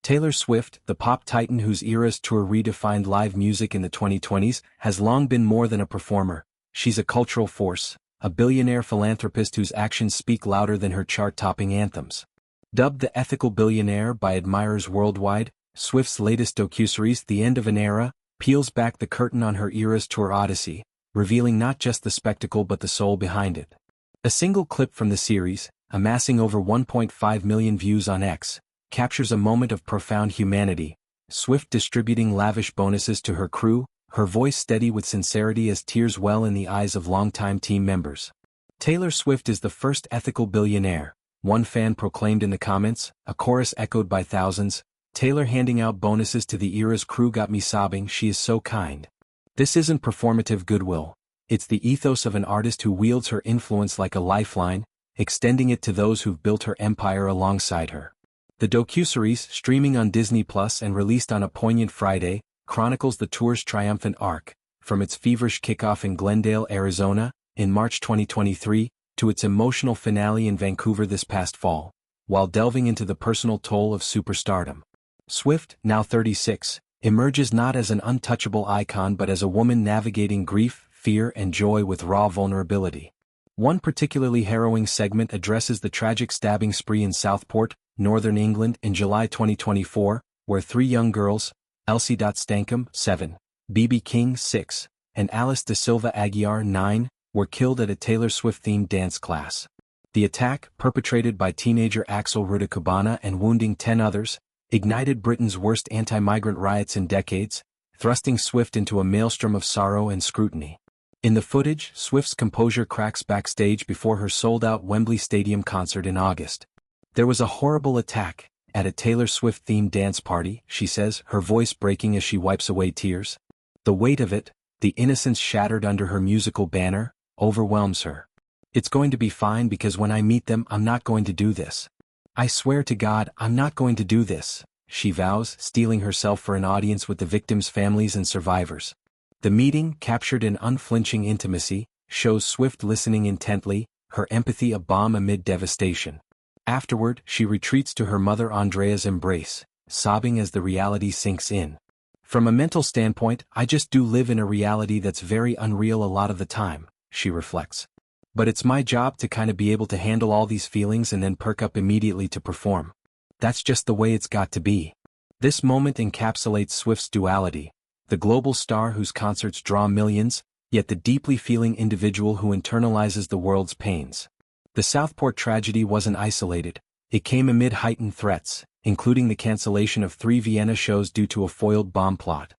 Taylor Swift, the pop titan whose Eras Tour redefined live music in the 2020s, has long been more than a performer. She's a cultural force, a billionaire philanthropist whose actions speak louder than her chart-topping anthems. Dubbed the ethical billionaire by admirers worldwide, Swift's latest docuseries, The End of an Era, peels back the curtain on her Eras Tour odyssey, revealing not just the spectacle but the soul behind it. A single clip from the series, amassing over 1.5 million views on X, captures a moment of profound humanity, Swift distributing lavish bonuses to her crew, her voice steady with sincerity as tears well in the eyes of longtime team members. Taylor Swift is the first ethical billionaire, one fan proclaimed in the comments, a chorus echoed by thousands. Taylor handing out bonuses to the Eras crew got me sobbing. She is so kind. This isn't performative goodwill. It's the ethos of an artist who wields her influence like a lifeline, extending it to those who've built her empire alongside her. The docuseries, streaming on Disney Plus and released on a poignant Friday, chronicles the tour's triumphant arc, from its feverish kickoff in Glendale, Arizona, in March 2023, to its emotional finale in Vancouver this past fall, while delving into the personal toll of superstardom. Swift, now 36, emerges not as an untouchable icon but as a woman navigating grief, fear and joy with raw vulnerability. One particularly harrowing segment addresses the tragic stabbing spree in Southport, Northern England in July 2024, where three young girls, Elsie Dot Stancombe, 7, Bebe King, 6, and Alice da Silva Aguiar, 9, were killed at a Taylor Swift-themed dance class. The attack, perpetrated by teenager Axel Rudakubana and wounding 10 others, ignited Britain's worst anti-migrant riots in decades, thrusting Swift into a maelstrom of sorrow and scrutiny. In the footage, Swift's composure cracks backstage before her sold-out Wembley Stadium concert in August. "There was a horrible attack at a Taylor Swift-themed dance party," she says, her voice breaking as she wipes away tears. The weight of it, the innocence shattered under her musical banner, overwhelms her. "It's going to be fine because when I meet them I'm not going to do this. I swear to God I'm not going to do this," she vows, steeling herself for an audience with the victims' families and survivors. The meeting, captured in unflinching intimacy, shows Swift listening intently, her empathy a balm amid devastation. Afterward, she retreats to her mother Andrea's embrace, sobbing as the reality sinks in. "From a mental standpoint, I just do live in a reality that's very unreal a lot of the time," she reflects. "But it's my job to kind of be able to handle all these feelings and then perk up immediately to perform. That's just the way it's got to be." This moment encapsulates Swift's duality, the global star whose concerts draw millions, yet the deeply feeling individual who internalizes the world's pains. The Southport tragedy wasn't isolated. It came amid heightened threats, including the cancellation of 3 Vienna shows due to a foiled bomb plot.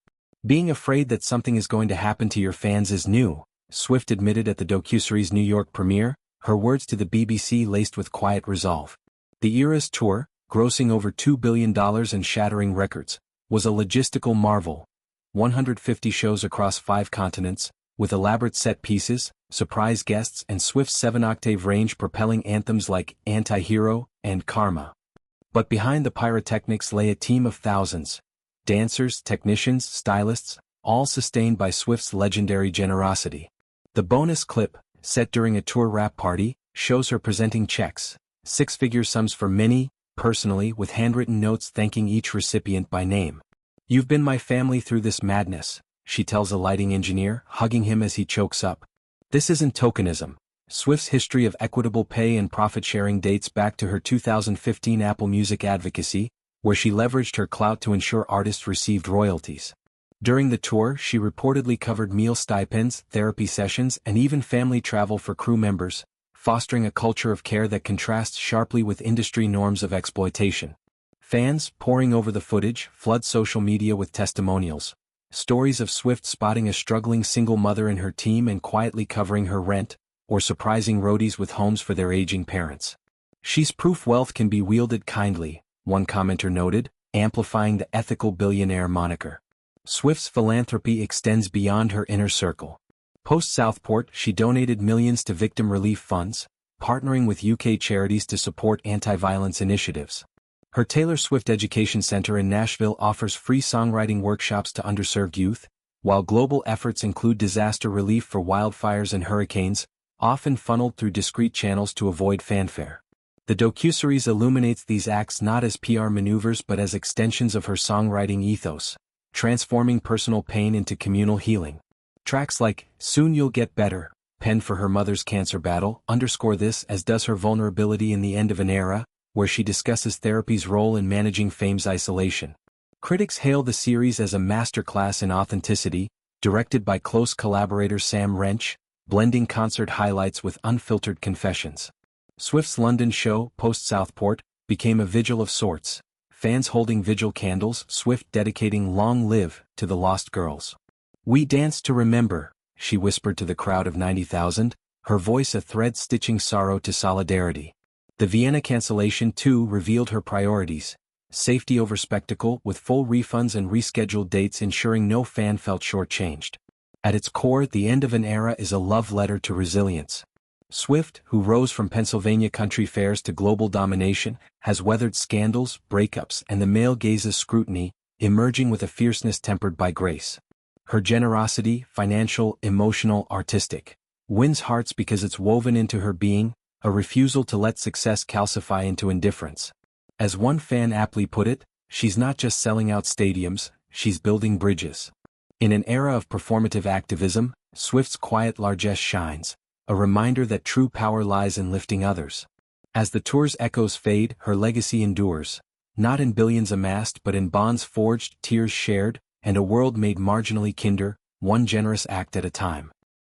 "Being afraid that something is going to happen to your fans is new," Swift admitted at the docuseries' New York premiere, her words to the BBC laced with quiet resolve. The Eras Tour, grossing over $2 billion and shattering records, was a logistical marvel. 150 shows across 5 continents, with elaborate set pieces, surprise guests and Swift's 7-octave range propelling anthems like Anti-Hero and Karma. But behind the pyrotechnics lay a team of thousands. Dancers, technicians, stylists, all sustained by Swift's legendary generosity. The bonus clip, set during a tour wrap party, shows her presenting checks, 6-figure sums for many, personally with handwritten notes thanking each recipient by name. "You've been my family through this madness," she tells a lighting engineer, hugging him as he chokes up. This isn't tokenism. Swift's history of equitable pay and profit-sharing dates back to her 2015 Apple Music advocacy, where she leveraged her clout to ensure artists received royalties. During the tour, she reportedly covered meal stipends, therapy sessions, and even family travel for crew members, fostering a culture of care that contrasts sharply with industry norms of exploitation. Fans, poring over the footage, flood social media with testimonials. Stories of Swift spotting a struggling single mother in her team and quietly covering her rent, or surprising roadies with homes for their aging parents. "She's proof wealth can be wielded kindly," one commenter noted, amplifying the ethical billionaire moniker. Swift's philanthropy extends beyond her inner circle. Post-Southport, she donated millions to victim relief funds, partnering with UK charities to support anti-violence initiatives. Her Taylor Swift Education Center in Nashville offers free songwriting workshops to underserved youth, while global efforts include disaster relief for wildfires and hurricanes, often funneled through discreet channels to avoid fanfare. The docu-series illuminates these acts not as PR maneuvers but as extensions of her songwriting ethos, transforming personal pain into communal healing. Tracks like Soon You'll Get Better, penned for her mother's cancer battle, underscore this, as does her vulnerability in The End of an Era, where she discusses therapy's role in managing fame's isolation. Critics hail the series as a masterclass in authenticity, directed by close collaborator Sam Wrench, blending concert highlights with unfiltered confessions. Swift's London show, post-Southport, became a vigil of sorts, fans holding vigil candles, Swift dedicating Long Live to the Lost Girls. "We dance to remember," she whispered to the crowd of 90,000, her voice a thread stitching sorrow to solidarity. The Vienna cancellation too revealed her priorities: safety over spectacle, with full refunds and rescheduled dates ensuring no fan felt shortchanged. At its core, The End of an Era is a love letter to resilience. Swift, who rose from Pennsylvania country fairs to global domination, has weathered scandals, breakups, and the male gaze's scrutiny, emerging with a fierceness tempered by grace. Her generosity, financial, emotional, artistic, wins hearts because it's woven into her being, a refusal to let success calcify into indifference. As one fan aptly put it, she's not just selling out stadiums, she's building bridges. In an era of performative activism, Swift's quiet largesse shines, a reminder that true power lies in lifting others. As the tour's echoes fade, her legacy endures, not in billions amassed but in bonds forged, tears shared, and a world made marginally kinder, one generous act at a time.